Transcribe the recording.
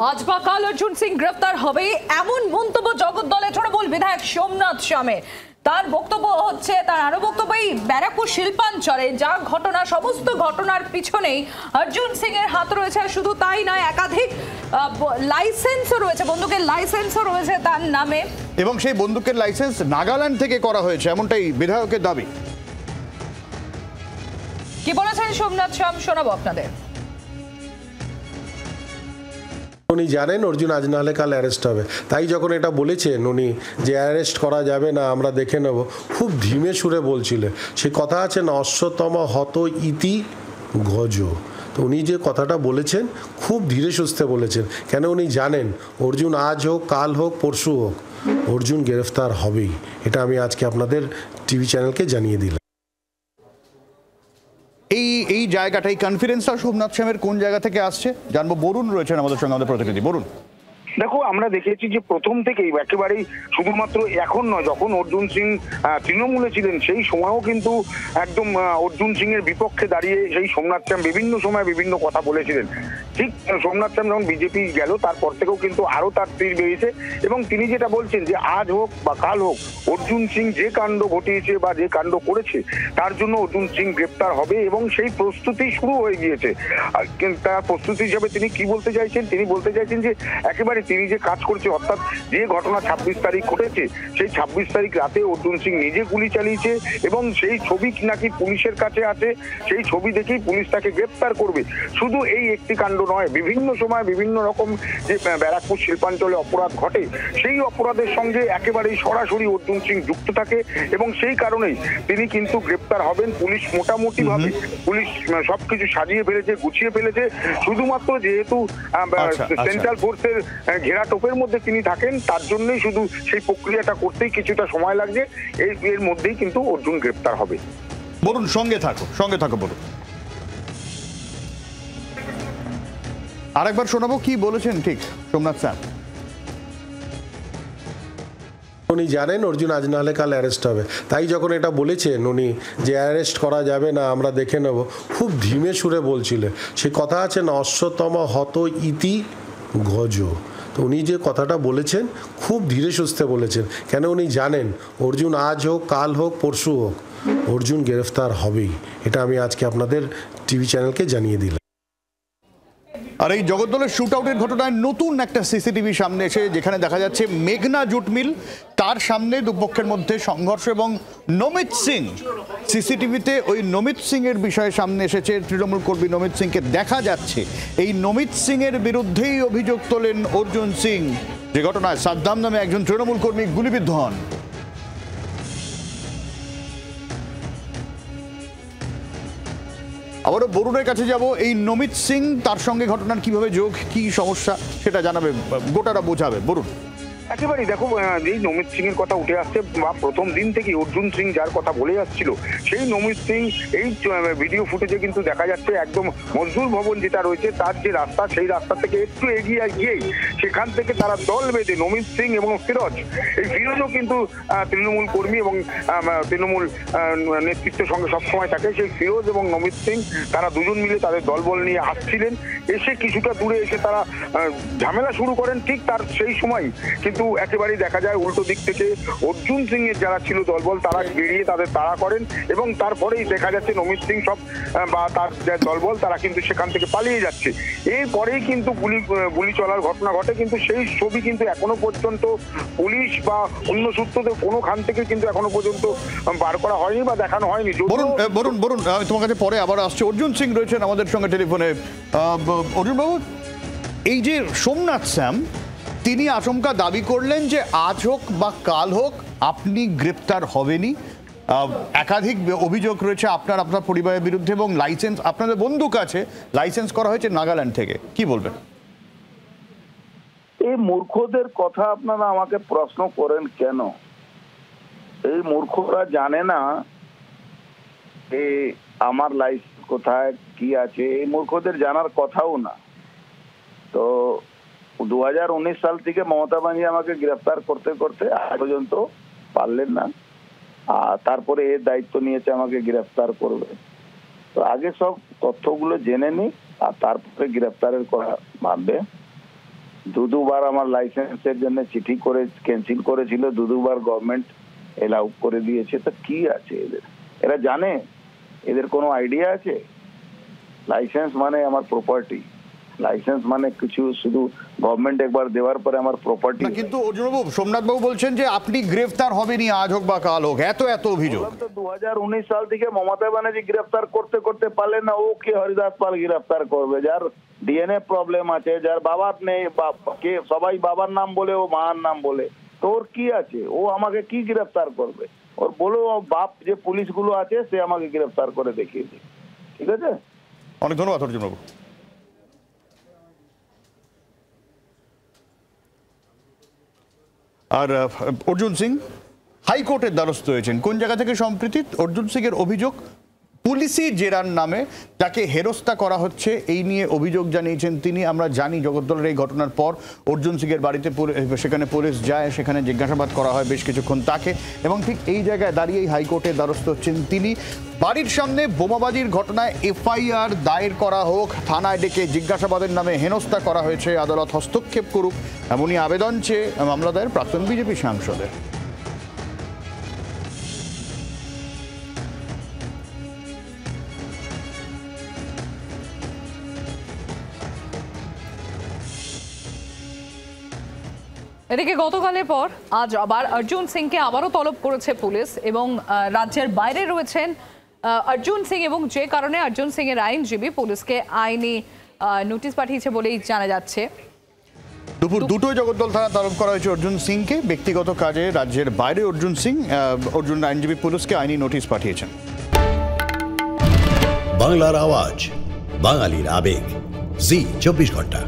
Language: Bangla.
আজ বা কাল অর্জুন সিং গ্রেফতার হবে এমন মন্তব্য জগদ্দলের তৃণমূল বিধায়ক সোমনাথ শ্যামের। তার বক্তব্য হচ্ছে, তার আরো বক্তব্য, এই ব্যারাকপুর শিল্পাঞ্চলে যা ঘটনা, সমস্ত ঘটনার পিছনেই অর্জুন সিং এর হাত রয়েছে। শুধু তাই নয়, একাধিক লাইসেন্সও রয়েছে, বন্দুকের লাইসেন্সও রয়েছে তার নামে, এবং সেই বন্দুকের লাইসেন্স নাগাল্যান্ড থেকে করা হয়েছে, এমনটাই বিধায়কের দাবি। কি বলেছেন সোমনাথ শ্যাম, শোনাবো আপনাদের। উনি জানেন অর্জুন আজ নাহলে কাল অ্যারেস্ট হবে, তাই যখন এটা বলেছেন উনি যে অ্যারেস্ট করা যাবে না, আমরা দেখে নেব, খুব ধীমে সুরে বলছিলেন। সে কথা আছে না, অশ্বতম হত ইতি গজ। তো উনি যে কথাটা বলেছেন খুব ধীরে সুস্থে বলেছেন, কেন উনি জানেন অর্জুন আজ হোক, কাল হোক, পরশু হোক, অর্জুন গ্রেফতার হবেই। এটা আমি আজকে আপনাদের টিভি চ্যানেলকে জানিয়ে দিলাম। এই জায়গাটা, এই কনফিডেন্সটা সোমনাথ শ্যামের কোন জায়গা থেকে আসছে জানবো। বরুণ রয়েছেন আমাদের সঙ্গে, আমাদের প্রতিনিধি। বরুণ, দেখো, আমরা দেখেছি যে প্রথম থেকেই একেবারেই শুধুমাত্র এখন নয়, যখন অর্জুন সিং তৃণমূলে ছিলেন সেই সময়ও কিন্তু একদম অর্জুন সিং এর বিপক্ষে দাঁড়িয়ে সেই সোমনাথ শ্যাম বিভিন্ন সময় বিভিন্ন কথা বলেছিলেন। ঠিক সোমনাথ শ্যাম যখন বিজেপি গেল তারপর থেকেও কিন্তু আরো তার তীর বেরিয়েছে, এবং তিনি যেটা বলছেন যে আজ হোক বা কাল হোক অর্জুন সিং যে কাণ্ড ঘটিয়েছে বা যে কাণ্ড করেছে তার জন্য অর্জুন সিং গ্রেপ্তার হবে, এবং সেই প্রস্তুতি শুরু হয়ে গিয়েছে। তার প্রস্তুতি হিসাবে তিনি কি বলতে চাইছেন? তিনি বলতে চাইছেন যে একেবারে তিনি যে কাজ করছে, অর্থাৎ যে ঘটনা 26 তারিখ ঘটেছে, সেই 26 তারিখ রাতে অর্জুন সিং নিজে গুলি চালিয়েছে, এবং সেই ছবি নাকি পুলিশের কাছে আছে, সেই ছবি দেখেই পুলিশ তাকে গ্রেপ্তার করবে। শুধু এই একটি কাণ্ড নয়, বিভিন্ন সময় বিভিন্ন রকম যে ব্যারাকপুর শিল্পাঞ্চলে অপরাধ ঘটে, সেই অপরাধের সঙ্গে একেবারেই সরাসরি অর্জুন সিং যুক্ত থাকে, এবং সেই কারণেই তিনি কিন্তু গ্রেপ্তার হবেন। পুলিশ মোটামুটি ভাবে পুলিশ সবকিছু সাজিয়ে ফেলেছে, গুছিয়ে ফেলেছে। শুধুমাত্র যেহেতু সেন্ট্রাল ফোর্সের ঘেরা টোপের মধ্যে তিনি থাকেন, তার জন্যই শুধু সেই প্রক্রিয়াটা করতেই কিছুটা সময় লাগছে। এর মধ্যেই কিন্তু অর্জুন গ্রেপ্তার হবে। বরুণ, সঙ্গে থাকো বরুণ। আরেকবার শোনাবো কি বলেছেন ঠিক সোমনাথ শ্যাম। উনি জানেন অর্জুন আজ নাহলে কাল অ্যারেস্ট হবে, তাই যখন এটা বলেছেন উনি যে অ্যারেস্ট করা যাবে না, আমরা দেখে নেব, খুব ধীমে সুরে বলছিলেন। সে কথা আছে না, অশ্বতম হত ইতি গজ। তো উনি যে কথাটা বলেছেন খুব ধীরে সুস্থে বলেছেন, কেন উনি জানেন অর্জুন আজ হোক, কাল হোক, পরশু হোক, অর্জুন গ্রেফতার হবেই। এটা আমি আজকে আপনাদের টিভি চ্যানেলকে জানিয়ে দিলাম। আর এই জগদ্দলের শুট আউটের ঘটনায় নতুন একটা সিসিটিভি সামনে এসে, যেখানে দেখা যাচ্ছে মেঘনা জুট মিল, তার সামনে দুপক্ষের মধ্যে সংঘর্ষ, এবং নমিত সিং সিসিটিভিতে, ওই নমিত সিং এর বিষয়ে সামনে এসেছে। তৃণমূল কর্মী নমিত সিংকে দেখা যাচ্ছে। এই নমিত সিং এর বিরুদ্ধেই অভিযোগ তোলেন অর্জুন সিং, যে ঘটনায় সাদ্দাম নামে একজন তৃণমূল কর্মী গুলিবিদ্ধ হন। আবারও বরুণের কাছে যাব। এই নমিত সিং, তার সঙ্গে ঘটনার কিভাবে যোগ, কি সমস্যা, সেটা জানাবে, গোটাটা বোঝাবে। বরুণ, একেবারেই দেখো, এই নমিত সিং এর কথা উঠে আসছে, বা প্রথম দিন থেকে অর্জুন সিং যার কথা বলে আসছিল, সেই নমিত সিং এই ভিডিও ফুটেজে কিন্তু দেখা যাচ্ছে একদম মজদুর ভবন যেটা রয়েছে তার যে রাস্তা, সেই রাস্তা থেকে একটু এগিয়ে গিয়েই সেখান থেকে তারা দল বেঁধে নমিত সিং এবং ফিরোজ, এই ফিরোজও কিন্তু তৃণমূল কর্মী এবং তৃণমূল নেতৃত্বের সঙ্গে সবসময় থাকে, সেই ফিরোজ এবং নমিত সিং তারা দুজন মিলে তাদের দলবল নিয়ে আসছিলেন। এসে কিছুটা দূরে এসে তারা ঝামেলা শুরু করেন। ঠিক তার সেই সময় কিন্তু একেবারেই দেখা যায় উল্টো দিক থেকে অর্জুন সিং এর যারা ছিল দলবল, তারা বেরিয়ে তাদের তাড়া করেন, এবং তারপরেই দেখা যাচ্ছে নমিত সিং সব বা তার যে দলবল তারা কিন্তু সেখান থেকে পালিয়ে যাচ্ছে। এরপরেই কিন্তু গুলি চলার ঘটনা ঘটে, কিন্তু সেই ছবি কিন্তু এখনো পর্যন্ত পুলিশ বা অন্য সূত্রদের কোনো খান থেকে কিন্তু এখনো পর্যন্ত বার করা হয়নি বা দেখানো হয়নি। বরুণ, আমি তোমার কাছে পরে আবার আসছে। অর্জুন সিং রয়েছেন আমাদের সঙ্গে টেলিফোনে। অর্জুন বাবু, এই যে সোমনাথ শ্যাম, তিনি আশঙ্কা দাবি করলেন যে আজ হোক বা কাল হোক আপনি গ্রেপ্তার হবেনই। একাধিক অভিযোগ রয়েছে আপনার পরিবারের বিরুদ্ধে, এবং লাইসেন্স, আপনাদের বন্দুক আছে, লাইসেন্স করা হয়েছে নাগাল্যান্ড থেকে। কি বলবেন? এই মূর্খদের কথা আপনারা আমাকে প্রশ্ন করেন কেন? এই মূর্খরা জানে না এই আমার লাইসেন্স কোথায়, কি আছে। এই মূর্খদের জানার কথাও না। তো 2019 সাল থেকে মমতা ব্যানার্জি আমাকে গ্রেফতার করতে করতে আজ পর্যন্ত পারলেন না, আর তারপরে এর দায়িত্ব নিয়েছে আমাকে গ্রেফতার করবে। তো আগে সব তথ্যগুলো জেনে নি, আর তারপরে গ্রেফতারের কথা ভাববে। দুবার আমার লাইসেন্সের জন্য চিঠি করে ক্যান্সেল করেছিল, দুবার গভর্নমেন্ট এলাউ করে দিয়েছে। তো কি আছে এদের? এরা জানে? এদের কোনো আইডিয়া আছে? লাইসেন্স মানে আমার প্রপার্টি, লাইসেন্স মানে কিছু শুধু গভর্নমেন্ট একবার দেওয়ার পরে আমার প্রপার্টি। কিন্তু অর্জুনবাবু, সোমনাথবাবু বলছেন যে আপনি গ্রেফতার হবেনি আজ হোক বা কাল হোক, এত অভিযোগ। 2019 সাল থেকে মমতা ব্যানার্জি গ্রেফতার করতে পারলেন না, ও কে হরিদাস পাল গ্রেফতার করবে? যার ডিএনএ প্রবলেম আছে, যার বাবার নেই, কে সবাই বাবার নাম বলে, ও মার নাম বলে, তোর কি আছে? ও আমাকে কি গ্রেফতার করবে? ওর বলো বাপ যে পুলিশগুলো আছে সে আমাকে গ্রেফতার করে দেখিয়েছে। ঠিক আছে, অনেক ধন্যবাদ অর্জুনবাবু। আর অর্জুন সিং হাইকোর্টের দ্বারস্থ হয়েছেন। কোন জায়গা থেকে সম্প্রীতি? অর্জুন সিং এর অভিযোগ পুলিশি জেরার নামে তাকে হেরস্তা করা হচ্ছে, এই নিয়ে অভিযোগ জানিয়েছেন তিনি। আমরা জানি জগদ্দলের এই ঘটনার পর অর্জুন সিং এর বাড়িতে সেখানে পুলিশ যায়, সেখানে জিজ্ঞাসাবাদ করা হয় বেশ কিছুক্ষণ তাকে, এবং ঠিক এই জায়গায় দাঁড়িয়েই হাইকোর্টের দ্বারস্থ হচ্ছেন তিনি। বাড়ির সামনে বোমাবাজির ঘটনায় এফআইআর দায়ের করা হোক, থানায় ডেকে জিজ্ঞাসাবাদের নামে হেনস্থা করা হয়েছে, আদালত হস্তক্ষেপ করুক, এমনই আবেদন চেয়ে মামলা দায়ের প্রাক্তন বিজেপি সাংসদের। এদিকে গতকালের পর আজ আবার অর্জুন সিংকে আবারও তলব করেছে পুলিশ, এবং রাজ্যের বাইরে রয়েছেন অর্জুন সিং, এবং যে কারণে অর্জুন সিং এর আইনজীবী পুলিশকে আইনি নোটিশ পাঠিয়েছে বলেই জানা যাচ্ছে। দুপুর 2টোয় জগদ্দল থানা তলব করা হয়েছে অর্জুন সিংকে। ব্যক্তিগত কাজে রাজ্যের বাইরে অর্জুন সিং, অর্জুন আইনজীবী পুলিশকে আইনি নোটিশ পাঠিয়েছেন। বাংলার আওয়াজ, বাঙালির আবেগ, জি 24 ঘন্টা।